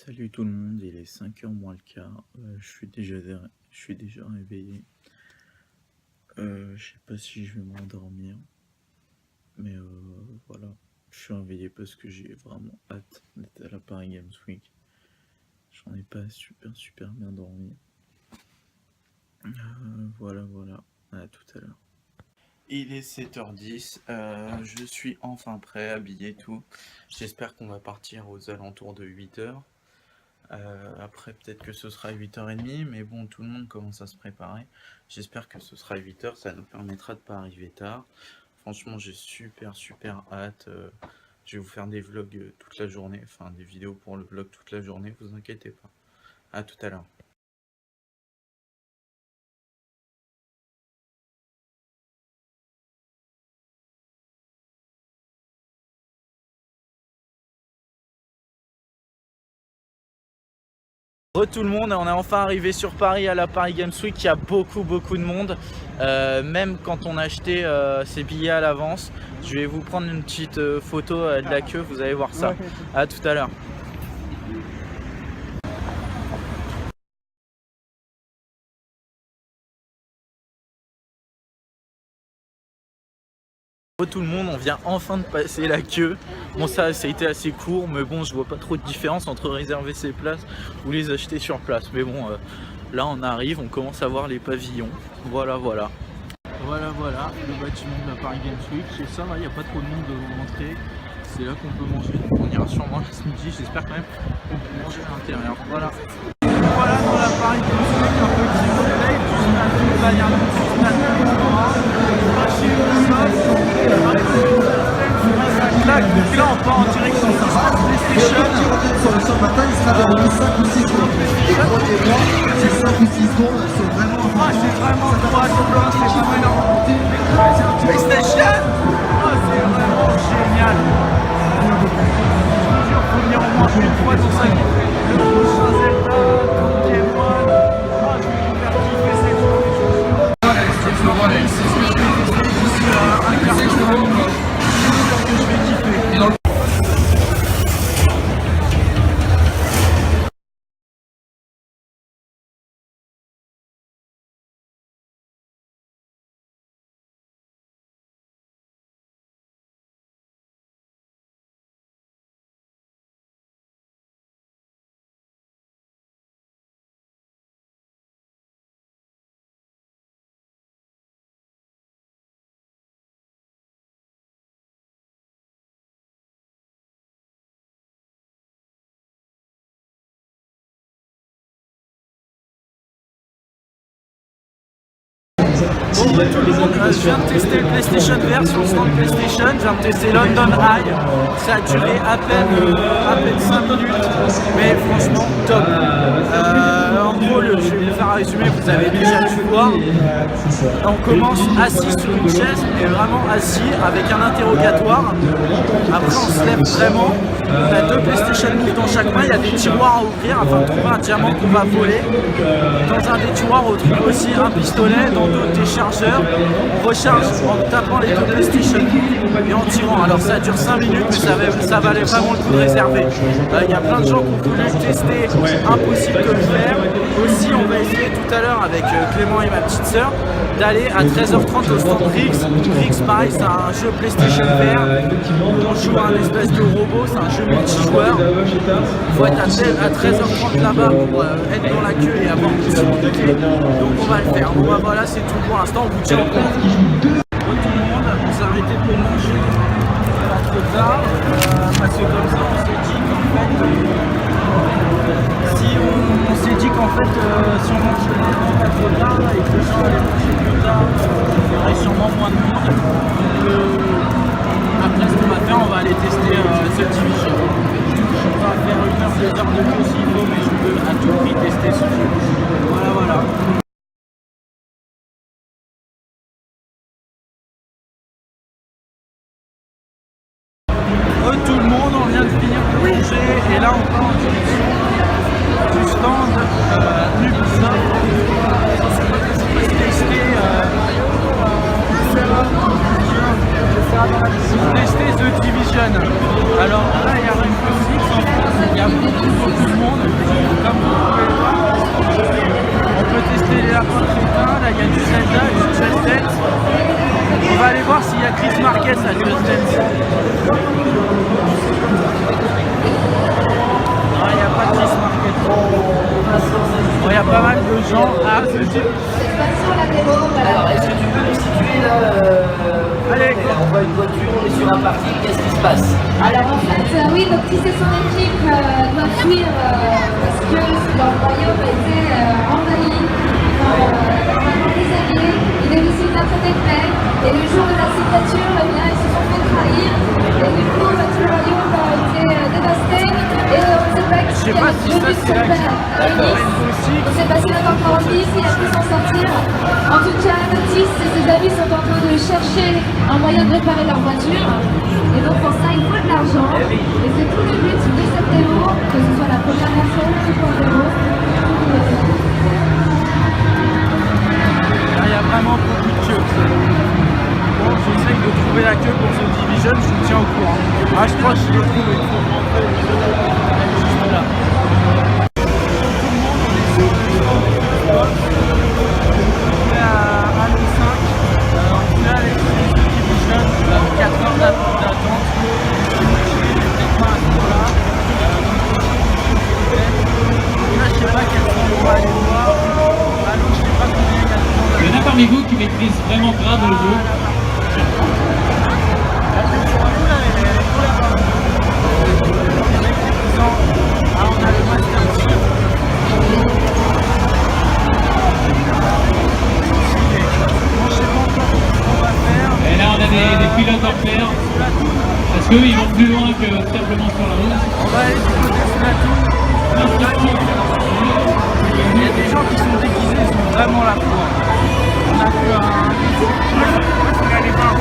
Salut tout le monde, il est 5h moins le quart, je suis déjà réveillé. Je sais pas si je vais m'endormir, mais voilà, je suis réveillé parce que j'ai vraiment hâte d'être à la Paris Games Week. J'en ai pas super bien dormi. Voilà, à tout à l'heure. Il est 7h10, je suis enfin prêt, habillé, tout. J'espère qu'on va partir aux alentours de 8h. Après peut-être que ce sera 8h30, mais bon, tout le monde commence à se préparer. J'espère que ce sera 8h, ça nous permettra de pas arriver tard. Franchement, j'ai super hâte. Je vais vous faire des vlogs toute la journée, enfin des vidéos pour le vlog toute la journée, vous inquiétez pas. À tout à l'heure. Tout le monde, on est enfin arrivé sur Paris à la Paris Games Week. Il y a beaucoup de monde, même quand on a acheté ses billets à l'avance. Je vais vous prendre une petite photo de la queue, vous allez voir ça. À tout à l'heure. Tout le monde, on vient enfin de passer la queue. Bon, ça a été assez court, mais bon, je vois pas trop de différence entre réserver ses places ou les acheter sur place. Mais bon, là on arrive, on commence à voir les pavillons. Voilà, le bâtiment de la Paris Games Week. C'est ça, il n'y a pas trop de monde devant l'entrée. C'est là qu'on peut manger. Donc on ira sûrement ce midi, j'espère quand même qu'on peut manger à l'intérieur. Voilà dans la Paris Games Week, un petit replay du stade, là il y a un petit stade de donc là on part en direction du stade PlayStation. Ce matin il sera devenu 5 ou 6 secondes. Et croyez-moi, ces 5 ou 6 secondes sont vraiment c'est vraiment droit, c'est pas mal. PlayStation, c'est vraiment génial. Il faut venir au moins une fois dans sa vie. Le prochain Zelda, Game One, je vais vous faire kiffer cette fois. C'est ce que je vais tester d'ici un quart d'heure. Que je vais kiffer. Bon, tout le monde, je viens de tester le PlayStation VR sur le stand PlayStation, je viens de tester London Eye, ça a duré à peine 5 minutes, mais franchement top. En gros, je vais vous faire un résumé, vous avez déjà dû voir. On commence assis sur une chaise, mais vraiment assis avec un interrogatoire. Après on se lève vraiment, on a 2 PlayStation Move dans chaque main, il y a des tiroirs à ouvrir afin de trouver un diamant qu'on va voler. Dans un des tiroirs on trouve aussi un pistolet, dans d'autres des chargeurs. On recharge en tapant les 2 PlayStation Move et en tirant. Alors ça dure 5 minutes mais ça valait vraiment le coup de réserver. Il y a plein de gens qui ont voulu le tester, impossible de le faire. Aussi on va essayer tout à l'heure avec Clément et ma petite soeur d'aller à 13h30 au stand Rix. Rix pareil, c'est un jeu PlayStation VR, on joue à un espèce de robot, c'est un jeu multijoueur. Il faut être à 13h30 là-bas pour être dans la queue et avoir une possibilité. Donc on va le faire. Bon bah voilà, c'est tout pour l'instant, on vous tient au courant. Tout le monde, on s'est arrêté pour manger pas trop tard, parce que comme ça on s'est dit qu'en fait, si on mange pas trop tard et que les gens allaient manger plus tard, il y aurait sûrement moins de monde. Donc après ce qu'on va faire, on va aller tester The Division. On va faire 1 heure, 2 heures de jeu s'il faut, mais je veux à tout prix tester ce jeu. Voilà. Tout le monde, on vient de finir de manger et là on part en direction du stand Ubisoft. Tester The Division. Alors là il y a Rainbow Six, en France il y a beaucoup de monde. fuir parce que leur royaume a été envahi par des alliés. Ils négocient une traité de paix et le jour de la signature, eh bien, ils se sont fait trahir et du coup, tout le royaume a été dévasté et on ne sait pas qui Je sais pas si ça c'est la on sait pas s'il est encore en vie, s'il a pu s'en sortir. En tout cas, Notis et ses amis sont en train de chercher un moyen de réparer leur voiture. Et donc pour ça, il faut de l'argent. Et c'est tout le but de cette démo, que ce soit la première version ou la démo. Il y a vraiment beaucoup de queues. Bon, j'essaye de trouver la queue pour ce Division, je vous tiens au courant. Ah, je crois que je l'ai trouvé. Juste là. Il y en a parmi vous qui maîtrisent vraiment grave le jeu. Et là on a des pilotes en clair. Parce qu'eux ils vont plus loin que simplement sur la route. On va aller du côté Splatoon. Il y a des gens qui sont déguisés, ils sont vraiment là pour. On a vu un. On allait voir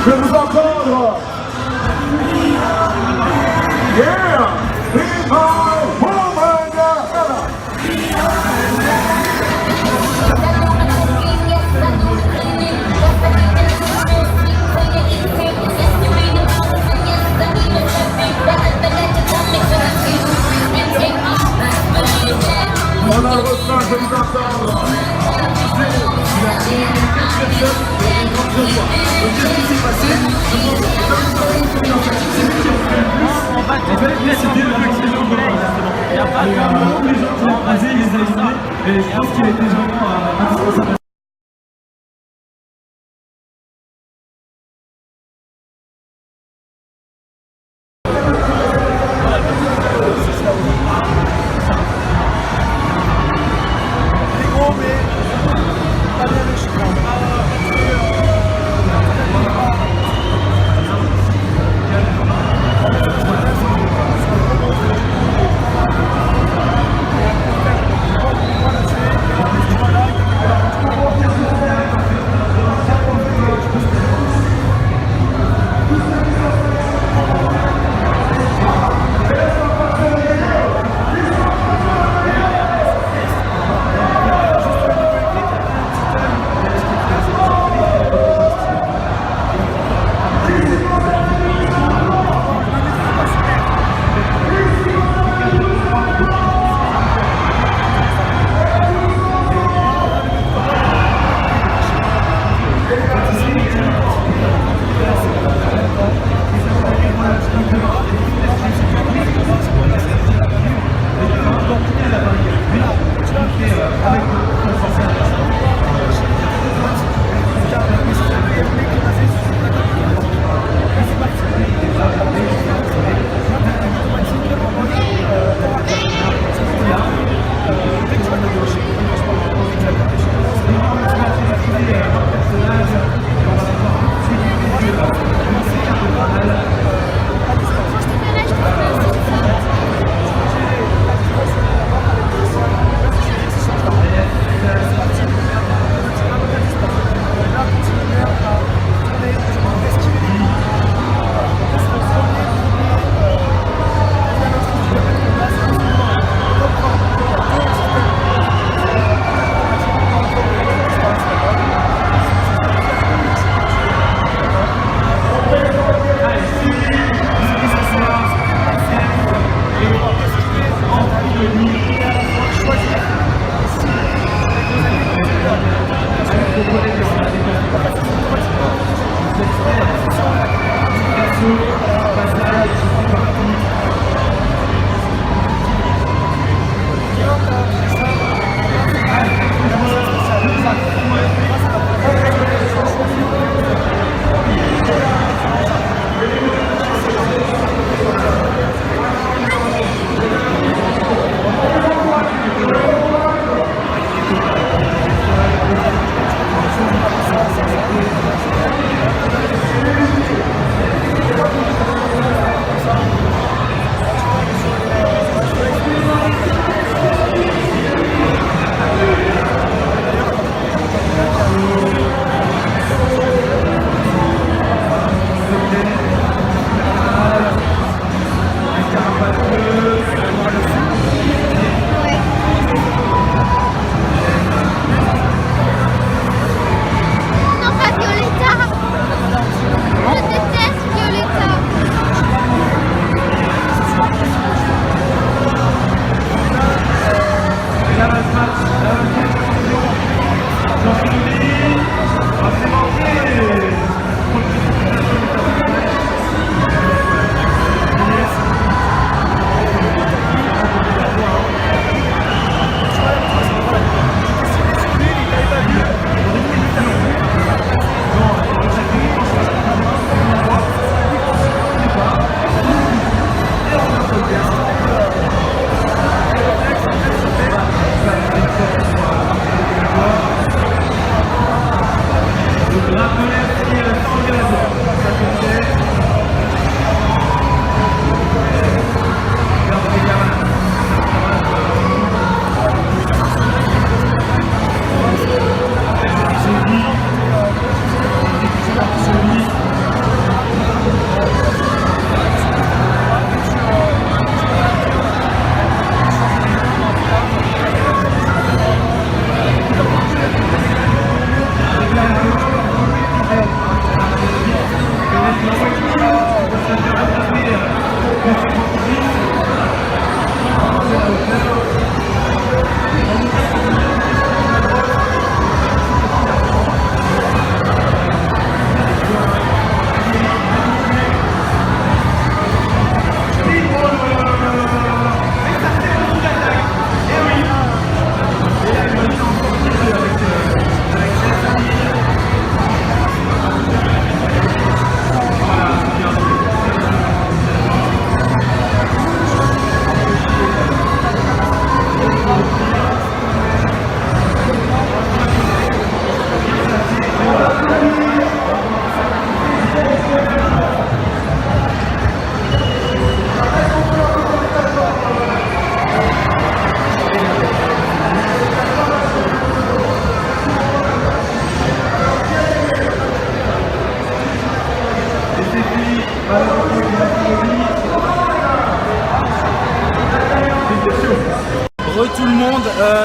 Je vais vous entendre. Yeah! Be my woman! On a le refrain, je vais vous entendre. on va tester le il n'y a pas de les gens qui l'ont croisé, ils les ont aidés. Et je pense qu'il était vraiment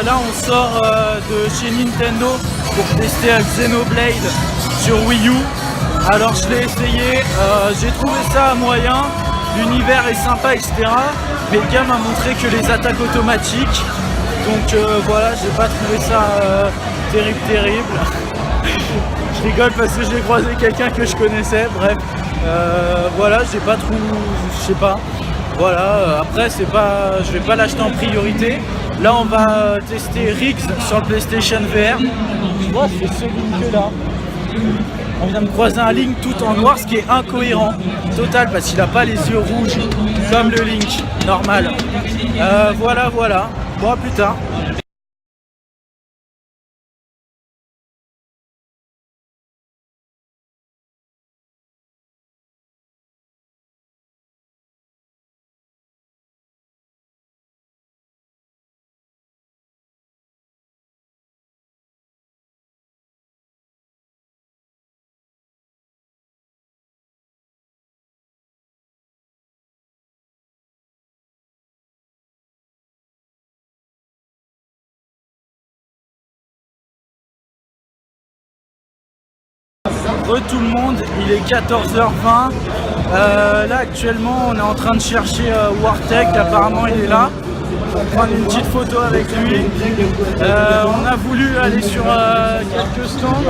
là on sort de chez Nintendo pour tester Xenoblade sur Wii U. Alors je l'ai essayé, j'ai trouvé ça moyen, l'univers est sympa etc. Mais le gars m'a montré que les attaques automatiques. Donc voilà, j'ai pas trouvé ça terrible. Je rigole parce que j'ai croisé quelqu'un que je connaissais, bref. Voilà, j'ai pas trop, je sais pas. Voilà, après c'est pas, je vais pas l'acheter en priorité. Là on va tester Riggs sur le PlayStation VR. Je vois c'est ce Link là. On vient de croiser un Link tout en noir, ce qui est incohérent, total, parce qu'il a pas les yeux rouges comme le Link normal. Voilà. Bon, à plus tard. Re tout le monde, il est 14h20. Là actuellement on est en train de chercher Wartech, apparemment il est là. On va prendre une petite photo avec lui. On a voulu aller sur quelques stands,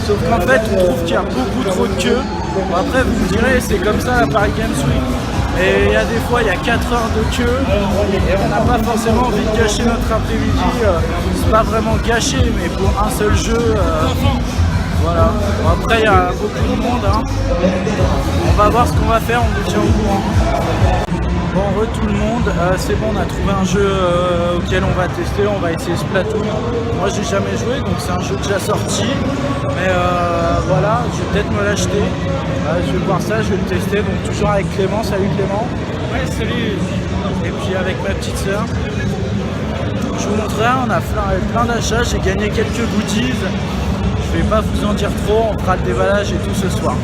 sauf qu'en fait on trouve qu'il y a beaucoup trop de queue. Bon, après vous me direz c'est comme ça à Paris Games Week. Et il y a des fois il y a 4 heures de queue et on n'a pas forcément envie de gâcher notre après-midi. C'est pas vraiment gâché mais pour un seul jeu. Voilà. Bon, après il y a beaucoup de monde. Hein. On va voir ce qu'on va faire, on vous tient au courant. Bon, tout le monde, c'est bon, on a trouvé un jeu auquel on va tester, on va essayer Splatoon. Moi j'ai jamais joué, donc c'est un jeu déjà sorti. Mais voilà, je vais peut-être me l'acheter. Je vais voir ça, je vais le tester. Donc toujours avec Clément, salut Clément. Ouais, salut. Et puis avec ma petite soeur. Je vous montrerai, on a plein d'achats, j'ai gagné quelques goodies. Je vais pas vous en dire trop, on fera le déballage et tout ce soir.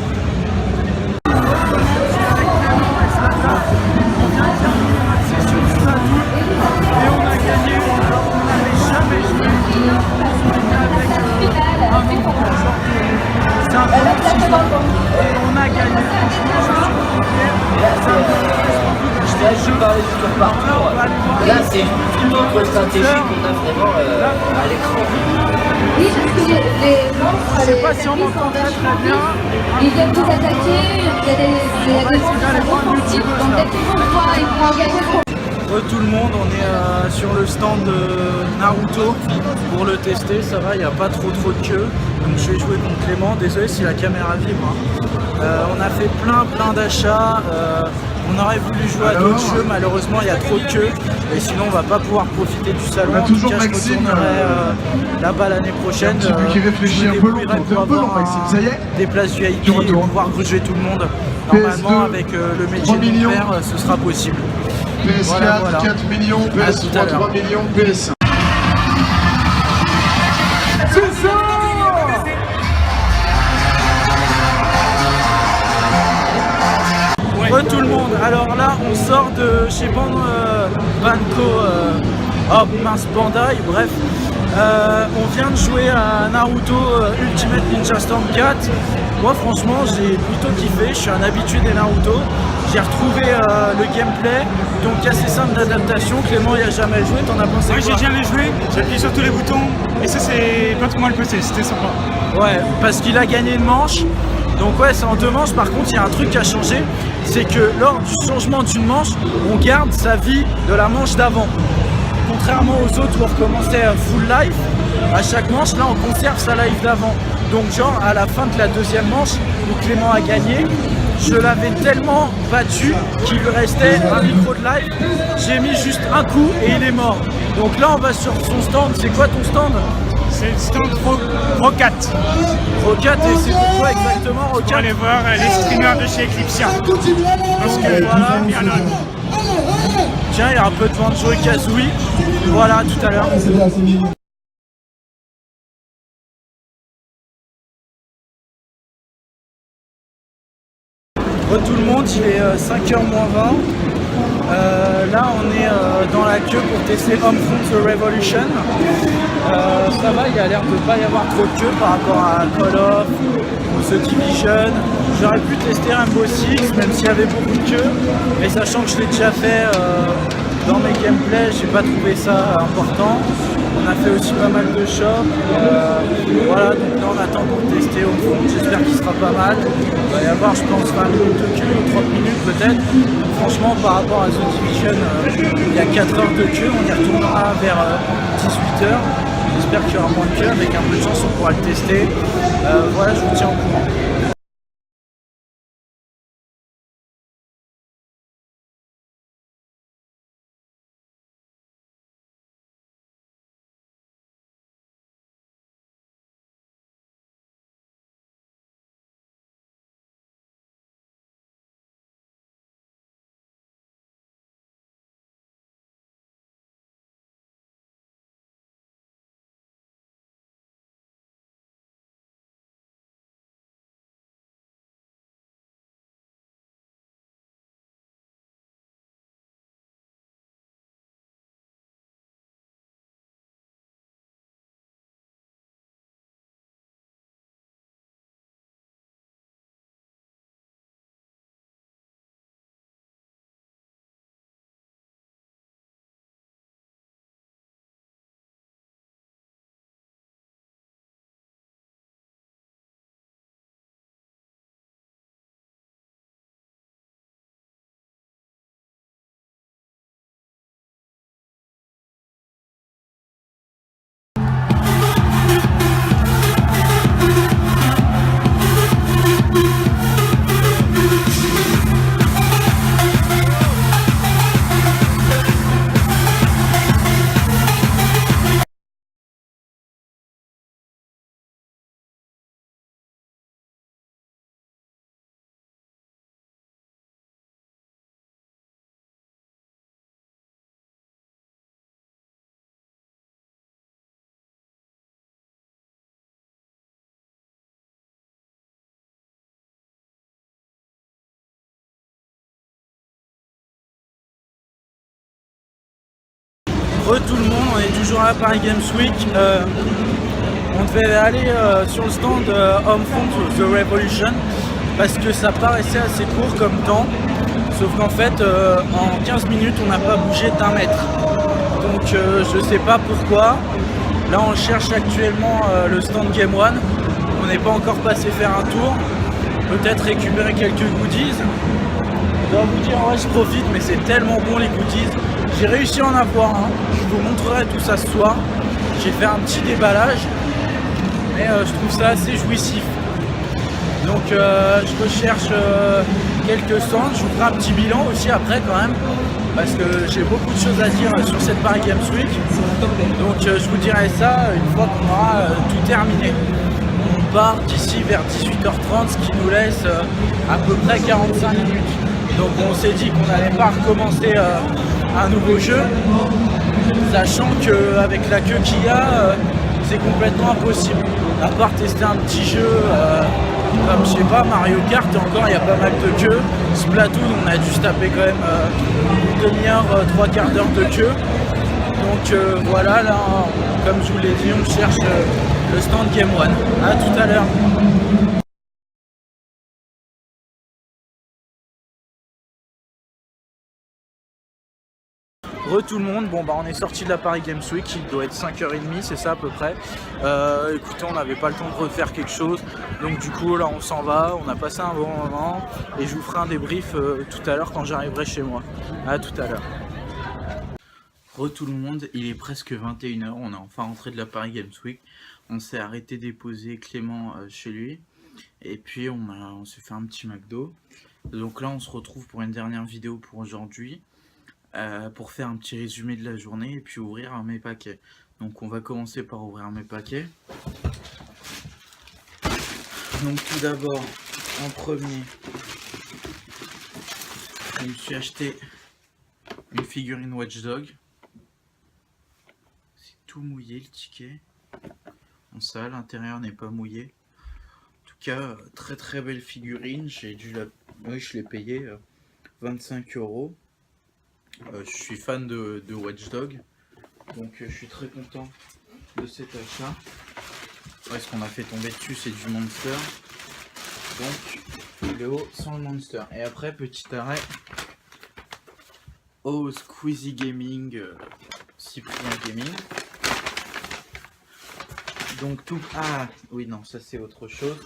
Et on a gagné, on n'avait jamais joué avec un nombre c'est un peu petit et on a gagné, franchement je suis Là, je parlais du tour par tour. Là, c'est une autre stratégie qu'on a vraiment à l'écran. Oui, parce que les monstres, je sais pas si on m'entend très bien. Ils viennent vous attaquer, il y a des monstres offensifs, donc dès qu'ils vont voir, ils vont engager. Tout le monde, on est sur le stand de Naruto pour le tester, ça va, il n'y a pas trop de queue. Donc je vais jouer contre Clément, désolé si la caméra vibre. On a fait plein d'achats, on aurait voulu jouer à d'autres jeux, malheureusement il y a trop de queue. Et sinon on va pas pouvoir profiter du salon, en tout cas je retournerai là-bas l'année prochaine. Un petit peu qui réfléchit un peu long, pour avoir Maxime, ça y est. Des places VIP et pouvoir gruger tout le monde. Normalement avec le métier de mon père, ce sera possible. PS4, voilà. 4 millions, PS3, 3 millions, PS5. C'est ça! Ouais. Tout le monde, alors là on sort de chez Banco, oh mince, Bandai, bref. On vient de jouer à Naruto Ultimate Ninja Storm 4. Moi franchement j'ai plutôt kiffé, je suis un habitué des Naruto. J'ai retrouvé le gameplay, donc assez simple d'adaptation. Clément il a jamais joué, t'en as pensé quoi? Moi j'ai jamais joué, j'ai appuyé sur tous les boutons et ça c'est pas trop mal passé, c'était sympa. Ouais, parce qu'il a gagné une manche. Donc ouais, c'est en 2 manches. Par contre il y a un truc qui a changé, c'est que lors du changement d'une manche, on garde sa vie de la manche d'avant. Contrairement aux autres où on recommençait full life, à chaque manche, là on conserve sa life d'avant. Donc genre à la fin de la 2e manche où Clément a gagné, je l'avais tellement battu qu'il lui restait un micro de life. J'ai mis juste un coup et il est mort. Donc là on va sur son stand. C'est quoi ton stand? C'est le stand Rocat. Rocat, et c'est pourquoi exactement On va Rocat? aller voir les streamers de chez Eclipsia. Parce que Voilà. bien là. Tiens, il y a un peu de Banjo et Kazooie. Voilà, tout à l'heure. Tout le monde, il est 5h moins 20. Là on est dans la queue pour tester Homefront The Revolution. Ça va, il y a l'air de ne pas y avoir trop de queue par rapport à Call of ou The Division. J'aurais pu tester Rainbow Six même s'il y avait beaucoup de queue, mais sachant que je l'ai déjà fait dans mes gameplays, j'ai pas trouvé ça important. On a fait aussi pas mal de shops. Voilà, donc là on attend pour tester au fond. J'espère qu'il sera pas mal. Il va y avoir, je pense, 20 minutes de queue ou 30 minutes peut-être. Franchement, par rapport à The Division, il y a 4 heures de queue. On y retournera vers 18 heures. J'espère qu'il y aura moins de queue. Avec un peu de chance, on pourra le tester. Voilà, je vous tiens au courant. Tout le monde, on est toujours à Paris Games Week. On devait aller sur le stand Homefront The Revolution parce que ça paraissait assez court comme temps, sauf qu'en fait en 15 minutes on n'a pas bougé d'1 mètre. Donc je sais pas pourquoi. Là on cherche actuellement le stand Game One. On n'est pas encore passé faire un tour. Peut-être récupérer quelques goodies. Je dois vous dire, ouais, je profite, mais c'est tellement bon les goodies. J'ai réussi à en avoir un. Je vous montrerai tout ça ce soir. J'ai fait un petit déballage, mais je trouve ça assez jouissif. Donc je recherche quelques stands. Je vous ferai un petit bilan aussi après quand même, parce que j'ai beaucoup de choses à dire sur cette Paris Games Week. Donc je vous dirai ça une fois qu'on aura tout terminé. On part d'ici vers 18h30, ce qui nous laisse à peu près 45 minutes. Donc on s'est dit qu'on n'allait pas recommencer un nouveau jeu, sachant qu'avec la queue qu'il y a, c'est complètement impossible. À part tester un petit jeu comme, je sais pas, Mario Kart, et encore il y a pas mal de queue. Splatoon, on a dû se taper quand même une demi-heure, 3/4 d'heure de queue. Donc voilà, là, comme je vous l'ai dit, on cherche le stand Game One. A tout à l'heure. Tout le monde, bon bah on est sorti de la Paris Games Week, il doit être 5h30, c'est ça à peu près. Écoutez, on n'avait pas le temps de refaire quelque chose, donc du coup là on s'en va, on a passé un bon moment et je vous ferai un débrief tout à l'heure quand j'arriverai chez moi. A tout à l'heure. Tout le monde, il est presque 21h, on est enfin rentré de la Paris Games Week. On s'est arrêté déposer Clément chez lui et puis on s'est fait un petit McDo. Donc là on se retrouve pour une dernière vidéo pour aujourd'hui. Pour faire un petit résumé de la journée et puis ouvrir mes paquets. Donc on va commencer par ouvrir mes paquets. Donc tout d'abord, en premier, je me suis acheté une figurine Watch Dog. C'est tout mouillé le ticket. Bon, ça, l'intérieur n'est pas mouillé. En tout cas, très très belle figurine. J'ai dû la... Oui, je l'ai payé 25 €. Je suis fan de Watch Dogs, donc je suis très content de cet achat. Ouais, ce qu'on a fait tomber dessus, c'est du Monster. Donc le haut sans le Monster. Et après, petit arrêt au Squeezie Gaming, Cyprien Gaming. Donc tout... Ah oui, non, ça c'est autre chose.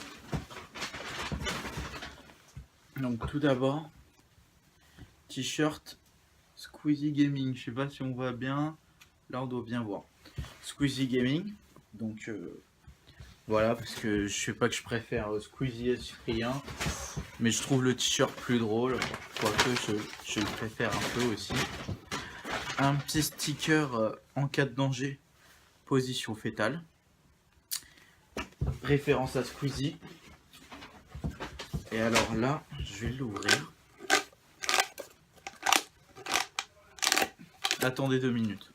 Donc tout d'abord, t-shirt Squeezie Gaming. Je sais pas si on voit bien. Là, on doit bien voir. Squeezie Gaming. Donc voilà, parce que je sais pas que je préfère Squeezie et Cyprien, mais je trouve le t-shirt plus drôle. Quoique je le préfère un peu aussi. Un petit sticker en cas de danger, position fétale. Référence à Squeezie. Et alors là, je vais l'ouvrir. Attendez 2 minutes.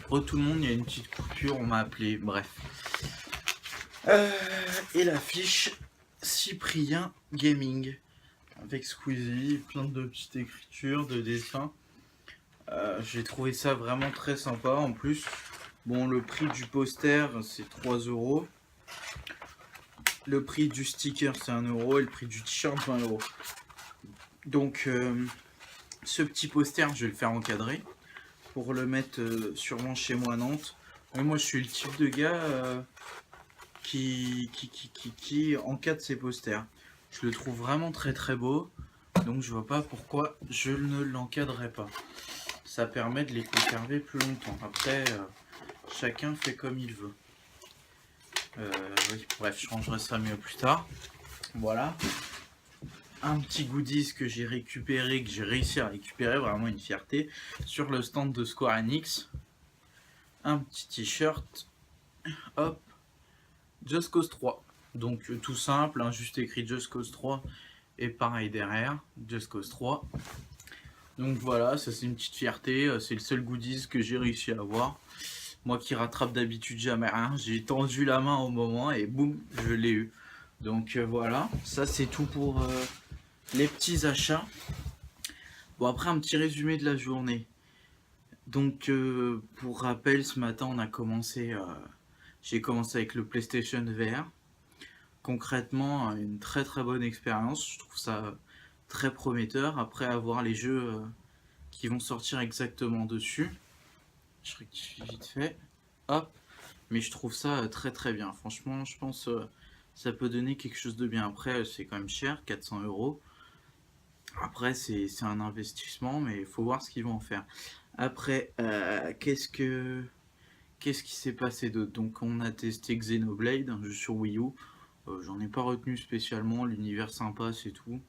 Oh tout le monde, il y a une petite coupure, on m'a appelé, bref. Et l'affiche Cyprien Gaming. Avec Squeezie, plein de petites écritures, de dessins. J'ai trouvé ça vraiment très sympa. En plus, bon, le prix du poster c'est 3 €. Le prix du sticker c'est 1 € et le prix du t-shirt 20 €. Donc ce petit poster je vais le faire encadrer pour le mettre sûrement chez moi à Nantes. Mais moi je suis le type de gars qui encadre ses posters. Je le trouve vraiment très très beau. Donc je vois pas pourquoi je ne l'encadrerai pas. Ça permet de les conserver plus longtemps. Après chacun fait comme il veut. Oui, bref, je rangerai ça mieux plus tard. Voilà. Un petit goodies que j'ai récupéré, que j'ai réussi à récupérer, vraiment une fierté, sur le stand de Square Enix. Un petit t-shirt. Hop. Just Cause 3. Donc tout simple, hein, juste écrit Just Cause 3 et pareil derrière, Just Cause 3. Donc voilà, ça c'est une petite fierté, c'est le seul goodies que j'ai réussi à avoir. Moi qui rattrape d'habitude jamais rien, j'ai tendu la main au moment et boum, je l'ai eu. Donc voilà, ça c'est tout pour les petits achats. Bon, après un petit résumé de la journée. Donc pour rappel, ce matin on a commencé, j'ai commencé avec le PlayStation VR. Concrètement, une très très bonne expérience, je trouve ça très prometteur. Après avoir les jeux qui vont sortir exactement dessus. Je rectifie vite fait, hop, mais je trouve ça très très bien. Franchement, je pense ça peut donner quelque chose de bien. Après, c'est quand même cher, 400 €. Après, c'est un investissement, mais il faut voir ce qu'ils vont en faire. Après, qu'est-ce qui s'est passé d'autre? Donc, on a testé Xenoblade, un jeu sur Wii U. J'en ai pas retenu spécialement, l'univers sympa, c'est tout.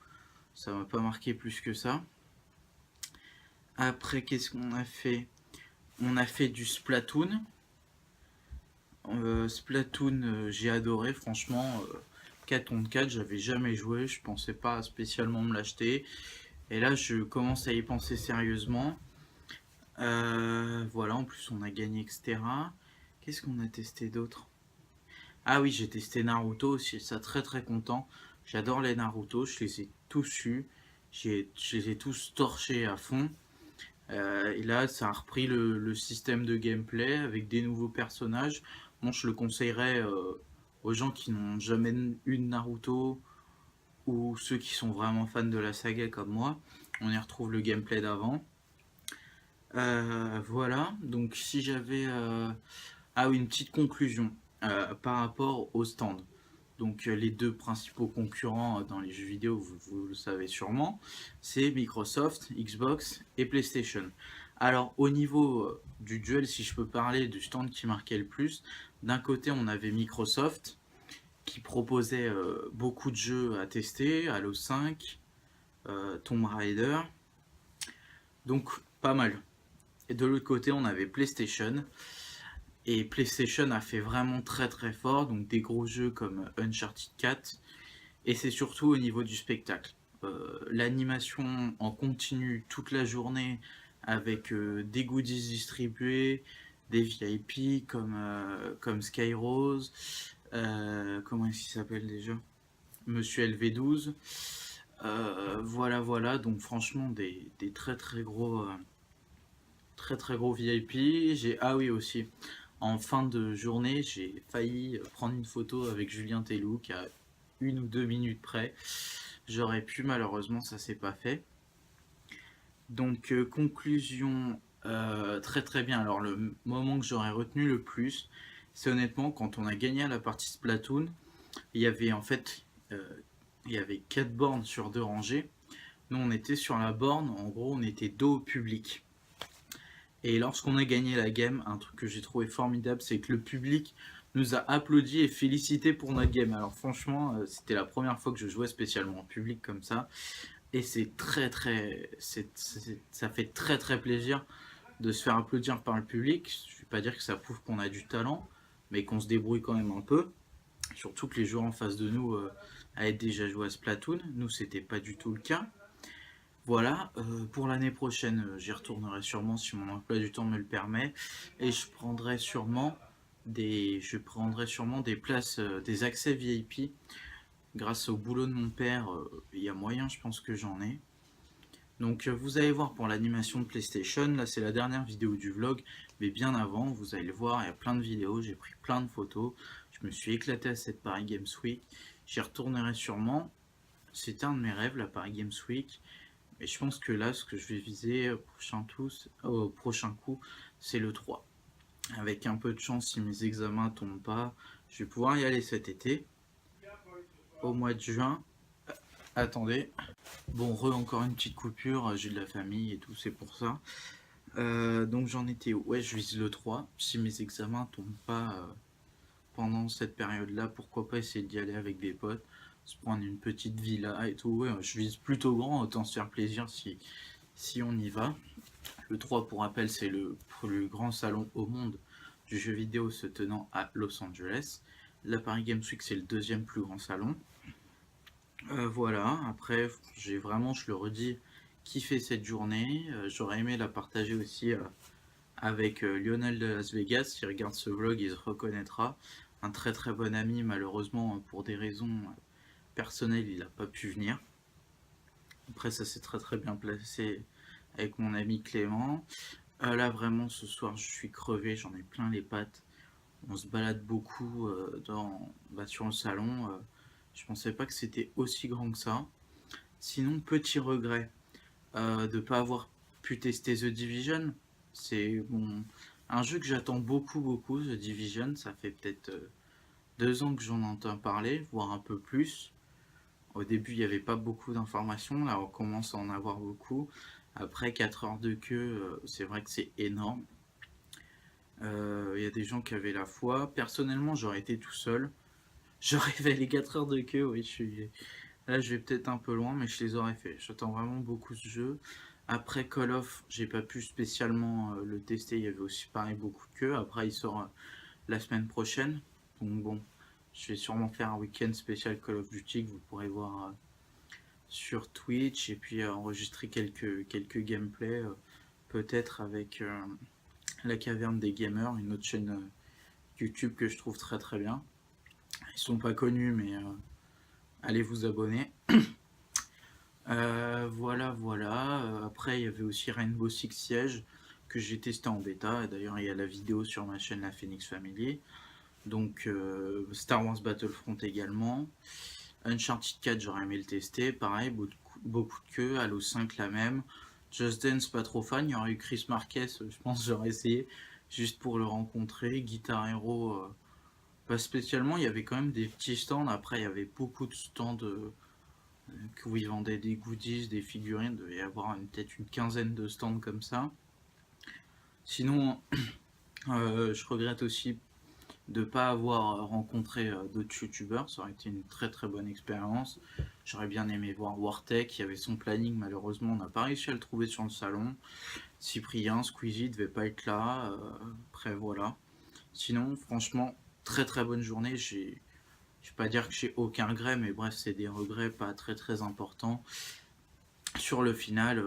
Ça m'a pas marqué plus que ça. Après, qu'est-ce qu'on a fait? On a fait du Splatoon. Splatoon, j'ai adoré, franchement. 4 contre 4, j'avais jamais joué, je pensais pas spécialement me l'acheter. Et là, je commence à y penser sérieusement. Voilà, en plus, on a gagné, etc. Qu'est-ce qu'on a testé d'autre? Ah oui, j'ai testé Naruto aussi, ça très très content. J'adore les Naruto, je les ai tous eus. Je les ai tous torchés à fond. Et là, ça a repris le système de gameplay avec des nouveaux personnages. Bon, je le conseillerais aux gens qui n'ont jamais eu de Naruto ou ceux qui sont vraiment fans de la saga comme moi. On y retrouve le gameplay d'avant. Voilà, donc si j'avais... Ah oui, une petite conclusion par rapport au stand. Donc les deux principaux concurrents dans les jeux vidéo, vous le savez sûrement, c'est Microsoft, Xbox et PlayStation. Alors au niveau du duel, si je peux parler du stand qui marquait le plus, d'un côté on avait Microsoft qui proposait beaucoup de jeux à tester, Halo 5, Tomb Raider, donc pas mal. Et de l'autre côté on avait PlayStation. Et PlayStation a fait vraiment très très fort, donc des gros jeux comme Uncharted 4, et c'est surtout au niveau du spectacle. L'animation en continu toute la journée avec des goodies distribués, des VIP comme Skyrose, comment est-ce qu'il s'appelle déjà? Monsieur LV12. Voilà, donc franchement des très très gros très très gros VIP. Ah oui aussi, en fin de journée, j'ai failli prendre une photo avec Julien Telouk à 1 ou 2 minutes près. J'aurais pu, malheureusement ça s'est pas fait. Donc conclusion, très très bien. Alors le moment que j'aurais retenu le plus, c'est honnêtement quand on a gagné à la partie Splatoon. Il y avait en fait il y avait 4 bornes sur 2 rangées. Nous on était sur la borne, en gros on était dos au public. Et lorsqu'on a gagné la game, un truc que j'ai trouvé formidable, c'est que le public nous a applaudi et félicité pour notre game. Alors franchement, c'était la première fois que je jouais spécialement en public comme ça. Et c'est ça fait très très plaisir de se faire applaudir par le public. Je ne vais pas dire que ça prouve qu'on a du talent, mais qu'on se débrouille quand même un peu. Surtout que les joueurs en face de nous avaient déjà joué à Splatoon. Nous, c'était pas du tout le cas. Voilà, pour l'année prochaine, j'y retournerai sûrement si mon emploi du temps me le permet. Et je prendrai sûrement des places, des accès VIP. Grâce au boulot de mon père, il y a moyen, je pense que j'en ai. Donc vous allez voir pour l'animation de PlayStation, là c'est la dernière vidéo du vlog, mais bien avant, vous allez le voir, il y a plein de vidéos, j'ai pris plein de photos, je me suis éclaté à cette Paris Games Week, j'y retournerai sûrement, c'était un de mes rêves la Paris Games Week, mais je pense que là ce que je vais viser au prochain coup, c'est le 3. Avec un peu de chance, si mes examens tombent pas, je vais pouvoir y aller cet été. Au mois de juin. Attendez. Bon, encore une petite coupure, j'ai de la famille et tout, c'est pour ça. Donc j'en étais où? Ouais, je vise le 3. Si mes examens tombent pas pendant cette période-là, pourquoi pas essayer d'y aller avec des potes, se prendre une petite villa et tout. Ouais, je vise plutôt grand, autant se faire plaisir si on y va. Le 3, pour rappel, c'est le plus grand salon au monde du jeu vidéo se tenant à Los Angeles. La Paris Games Week, c'est le 2e plus grand salon. Voilà, après, j'ai vraiment, je le redis, kiffé cette journée. J'aurais aimé la partager aussi avec Lionel de Las Vegas. S'il regarde ce vlog, il se reconnaîtra. Un très très bon ami, malheureusement, pour des raisons personnelles, il n'a pas pu venir. Après, ça s'est très très bien placé avec mon ami Clément. Là, vraiment, ce soir, je suis crevé, j'en ai plein les pattes. On se balade beaucoup sur le salon. Je pensais pas que c'était aussi grand que ça. Sinon, petit regret de ne pas avoir pu tester The Division. C'est un jeu que j'attends beaucoup, The Division. Ça fait peut-être 2 ans que j'en entends parler, voire un peu plus. Au début, il n'y avait pas beaucoup d'informations. Là, on commence à en avoir beaucoup. Après 4 heures de queue, c'est vrai que c'est énorme. Il y a des gens qui avaient la foi. Personnellement, j'aurais été tout seul. J'aurais fait les 4 heures de queue, oui. Là, je vais peut-être un peu loin, mais je les aurais fait. J'attends vraiment beaucoup ce jeu. Après Call of, j'ai pas pu spécialement le tester. Il y avait aussi pareil beaucoup de queue. Après, il sort la semaine prochaine. Donc bon, je vais sûrement faire un week-end spécial Call of Duty que vous pourrez voir sur Twitch. Et puis enregistrer quelques gameplays, peut-être avec La Caverne des Gamers, une autre chaîne YouTube que je trouve très très bien. Ils sont pas connus, mais allez vous abonner. Voilà. Après, il y avait aussi Rainbow Six Siege que j'ai testé en bêta. D'ailleurs, il y a la vidéo sur ma chaîne La Phoenix Family. Donc, Star Wars Battlefront également. Uncharted 4, j'aurais aimé le tester. Pareil, beaucoup de queue. Halo 5, la même. Just Dance, pas trop fan. Il y aurait eu Chris Marquez, je pense j'aurais essayé juste pour le rencontrer. Guitar Hero, pas spécialement. Il y avait quand même des petits stands. Après, il y avait beaucoup de stands où ils vendaient des goodies, des figurines. Il devait y avoir peut-être une quinzaine de stands comme ça. Sinon, je regrette aussi de ne pas avoir rencontré d'autres youtubeurs. Ça aurait été une très très bonne expérience. J'aurais bien aimé voir Wartech, il y avait son planning, malheureusement on n'a pas réussi à le trouver sur le salon. Cyprien, Squeezie devait pas être là. Après voilà. Sinon franchement, très très bonne journée. Je vais pas dire que j'ai aucun regret, mais bref, c'est des regrets pas très très importants. Sur le final,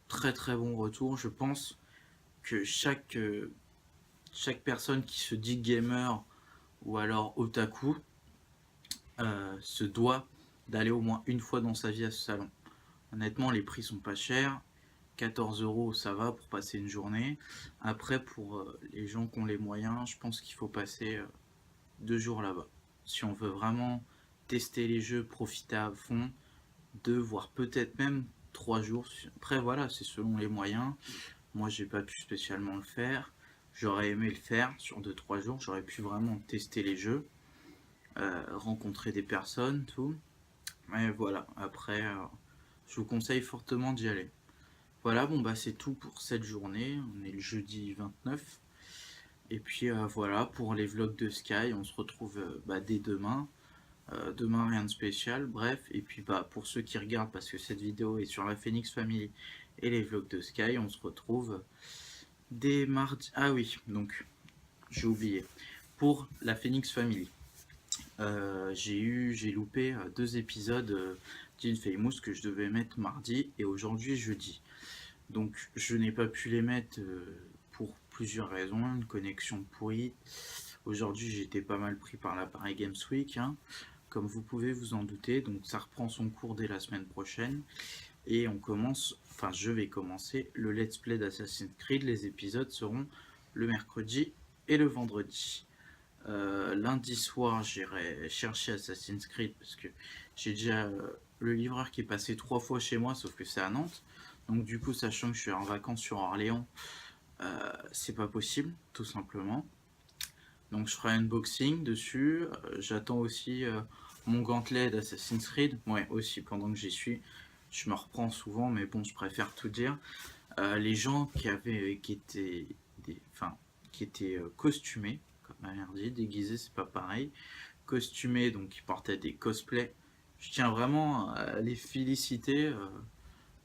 très très bon retour. Je pense que chaque personne qui se dit gamer ou alors otaku se doit d'aller au moins une fois dans sa vie à ce salon. Honnêtement, les prix sont pas chers. 14 € ça va pour passer une journée. Après pour les gens qui ont les moyens, je pense qu'il faut passer 2 jours là-bas. Si on veut vraiment tester les jeux, profiter à fond, 2 voire peut-être même 3 jours. Après voilà, c'est selon les moyens. Moi j'ai pas pu spécialement le faire. J'aurais aimé le faire sur 2-3 jours, j'aurais pu vraiment tester les jeux, rencontrer des personnes, tout. Mais voilà, après je vous conseille fortement d'y aller. Voilà, bon bah c'est tout pour cette journée, on est le jeudi 29. Et puis voilà, pour les vlogs de Sky, on se retrouve dès demain. Demain rien de spécial, bref. Et puis pour ceux qui regardent, parce que cette vidéo est sur la Phoenix Family et les vlogs de Sky, on se retrouve dès mardi. Ah oui, donc j'ai oublié. Pour la Phoenix Family, j'ai loupé 2 épisodes d'Infamous que je devais mettre mardi et aujourd'hui jeudi. Donc je n'ai pas pu les mettre pour plusieurs raisons, une connexion pourrie. Aujourd'hui j'étais pas mal pris par l'appareil Games Week, hein, comme vous pouvez vous en douter. Donc ça reprend son cours dès la semaine prochaine. Et on commence, enfin je vais commencer le let's play d'Assassin's Creed. Les épisodes seront le mercredi et le vendredi. Lundi soir j'irai chercher Assassin's Creed parce que j'ai déjà le livreur qui est passé 3 fois chez moi, sauf que c'est à Nantes. Donc du coup, sachant que je suis en vacances sur Orléans, c'est pas possible, tout simplement. Donc je ferai un unboxing dessus. J'attends aussi mon gantelet d'Assassin's Creed. Ouais, aussi, pendant que j'y suis. Je me reprends souvent, mais bon, je préfère tout dire. Les gens qui étaient costumés, comme ma mère dit, déguisés, c'est pas pareil. Costumés, donc qui portaient des cosplays. Je tiens vraiment à les féliciter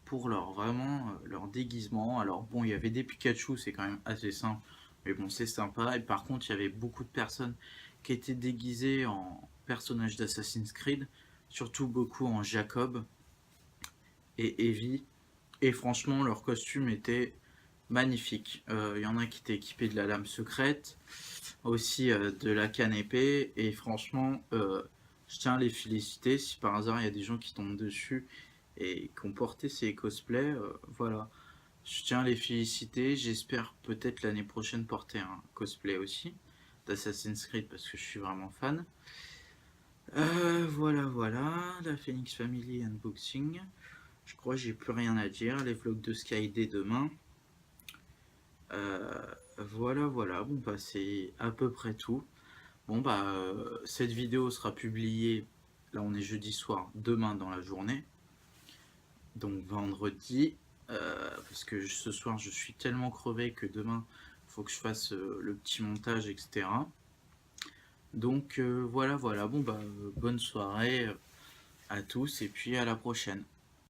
pour leur déguisement. Alors bon, il y avait des Pikachu, c'est quand même assez simple, mais bon, c'est sympa. Et par contre, il y avait beaucoup de personnes qui étaient déguisées en personnages d'Assassin's Creed, surtout beaucoup en Jacob et Evie. Et franchement, leur costume était magnifique. Il y en a qui étaient équipés de la lame secrète, aussi de la canne épée. Et franchement, je tiens à les féliciter. Si par hasard, il y a des gens qui tombent dessus et qui ont porté ces cosplays, voilà. Je tiens à les féliciter. J'espère peut-être l'année prochaine porter un cosplay aussi d'Assassin's Creed parce que je suis vraiment fan. Voilà, la Phoenix Family unboxing. Je crois que j'ai plus rien à dire. Les vlogs de Sky dès demain. Voilà. Bon bah c'est à peu près tout. Bon bah cette vidéo sera publiée. Là on est jeudi soir, demain dans la journée. Donc vendredi. Parce que ce soir je suis tellement crevé que demain il faut que je fasse le petit montage, etc. Donc voilà. Bon bah bonne soirée à tous et puis à la prochaine.